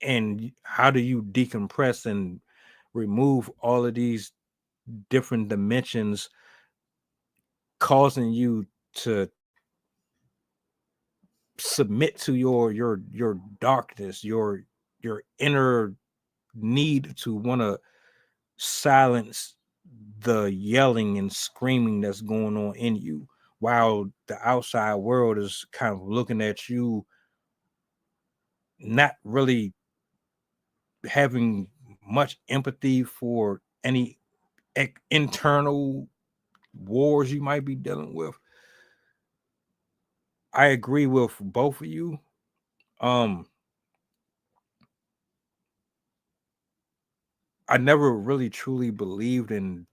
And how do you decompress and remove all of these different dimensions causing you to submit to your darkness, your inner need to want to silence the yelling and screaming that's going on in you, while the outside world is kind of looking at you, not really having much empathy for any internal wars you might be dealing with. I agree with both of you. Um, I never really truly believed in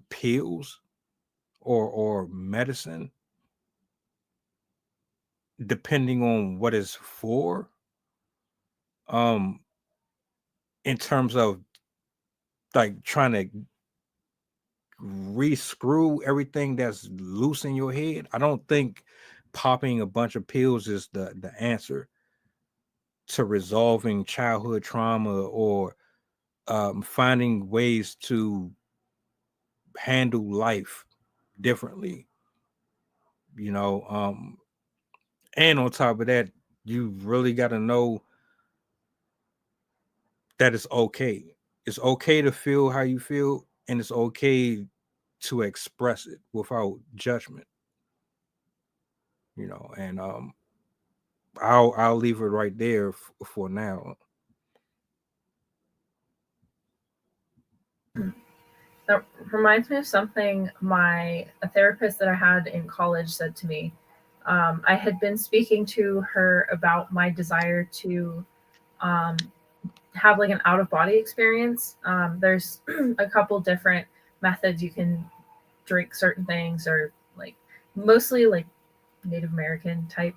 pills or medicine, depending on what it's for. Um, in terms of like trying to re-screw everything that's loose in your head, I don't think popping a bunch of pills is the answer to resolving childhood trauma or finding ways to handle life differently. You know, and on top of that, you really got to know that it's okay. It's okay to feel how you feel, and it's okay to express it without judgment. And I'll leave it right there for now. That reminds me of something a therapist that I had in college said to me. I had been speaking to her about my desire to um, have like an out of body experience. There's a couple different methods you can drink certain things, or like mostly like Native American type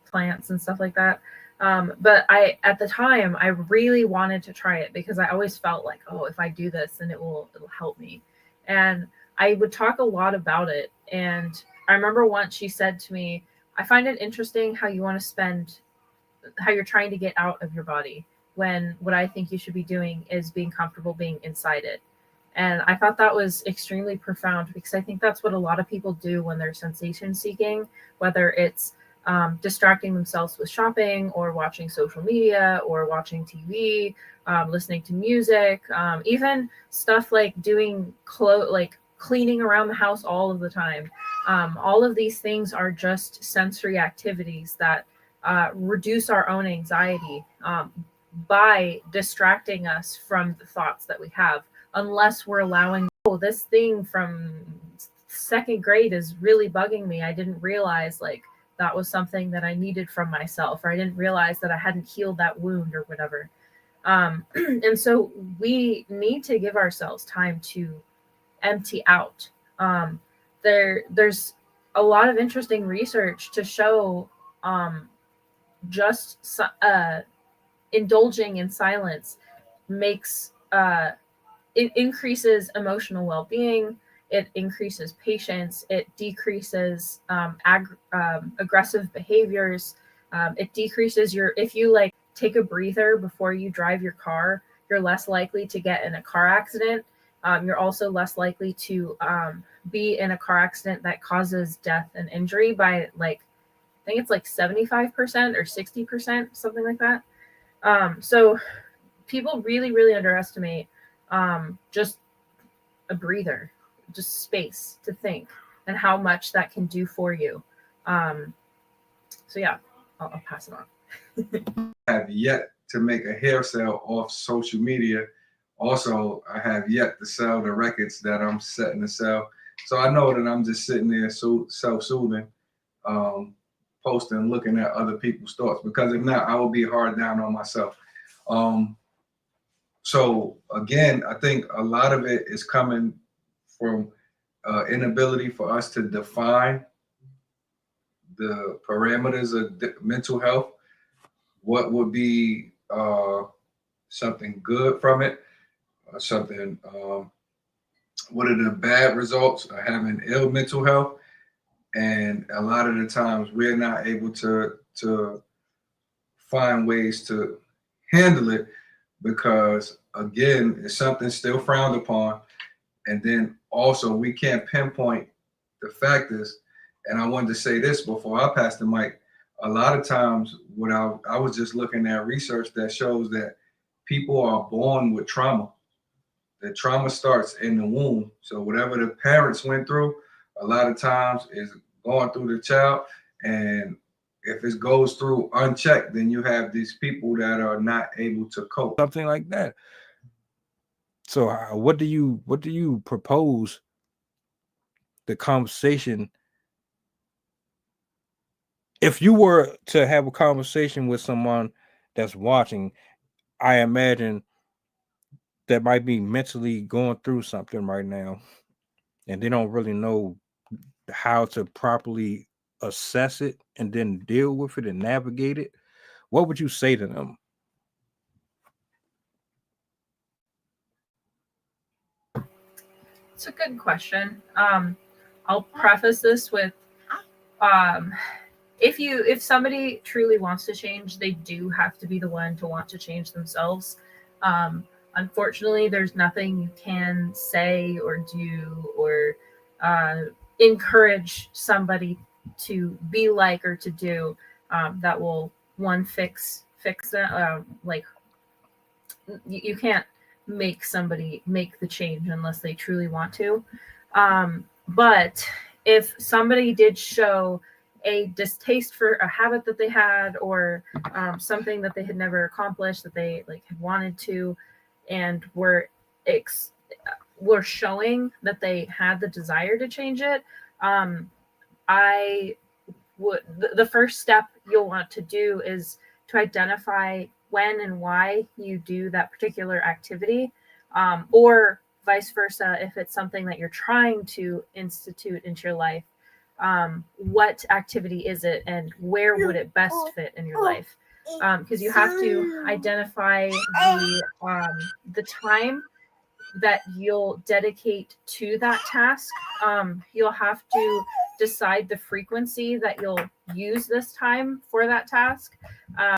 plants and stuff like that. But at the time, I really wanted to try it because I always felt like, oh, if I do this, then it'll help me. And I would talk a lot about it. And I remember once she said to me, I find it interesting how you want to spend, how you're trying to get out of your body when what I think you should be doing is being comfortable being inside it. And I thought that was extremely profound because I think that's what a lot of people do when they're sensation seeking, whether it's distracting themselves with shopping or watching social media or watching TV, listening to music, even stuff like doing like cleaning around the house all of the time. All of these things are just sensory activities that reduce our own anxiety by distracting us from the thoughts that we have, unless we're allowing, oh, this thing from second grade is really bugging me. I didn't realize like that was something that I needed from myself, or I didn't realize that I hadn't healed that wound or whatever. And so we need to give ourselves time to empty out. Um, there's a lot of interesting research to show um, just indulging in silence makes it increases emotional well-being, it increases patience, it decreases aggressive behaviors, it decreases your, if you like take a breather before you drive your car, you're less likely to get in a car accident. You're also less likely to be in a car accident that causes death and injury by like, I think it's like 75% or 60%, something like that. So people really, really underestimate just a breather, just space to think, and how much that can do for you. Um, so yeah, I'll pass it on. Have yet to make a hair sale off social media. Also, I have yet to sell the records that I'm setting to sell. So I know that I'm just sitting there self-soothing, um, posting, looking at other people's thoughts, because if not, I will be hard down on myself. Um, so again, I think a lot of it is coming from inability for us to define the parameters of mental health. What would be something good from it? Something. What are the bad results of having ill mental health? And a lot of the times, we're not able to find ways to handle it, because again, it's something still frowned upon. And then also we can't pinpoint the factors. And I wanted to say this before I pass the mic. A lot of times, what I was just looking at research that shows that people are born with trauma. The trauma starts in the womb. So whatever the parents went through, a lot of times is going through the child. And if it goes through unchecked, then you have these people that are not able to cope. Something like that. So what do you propose the conversation, if you were to have a conversation with someone that's watching, I imagine that might be mentally going through something right now, and they don't really know how to properly assess it and then deal with it and navigate it. What would you say to them? It's a good question. I'll preface this with if somebody truly wants to change, they do have to be the one to want to change themselves. Unfortunately, there's nothing you can say or do or encourage somebody to be like or to do that will fix that. Like you can't make somebody make the change unless they truly want to. But if somebody did show a distaste for a habit that they had, or something that they had never accomplished that they had wanted to, and were showing that they had the desire to change it, I would the first step you'll want to do is to identify when and why you do that particular activity, or vice versa, if it's something that you're trying to institute into your life, what activity is it and where would it best fit in your life? Because you have to identify the time that you'll dedicate to that task. You'll have to decide the frequency that you'll use this time for that task.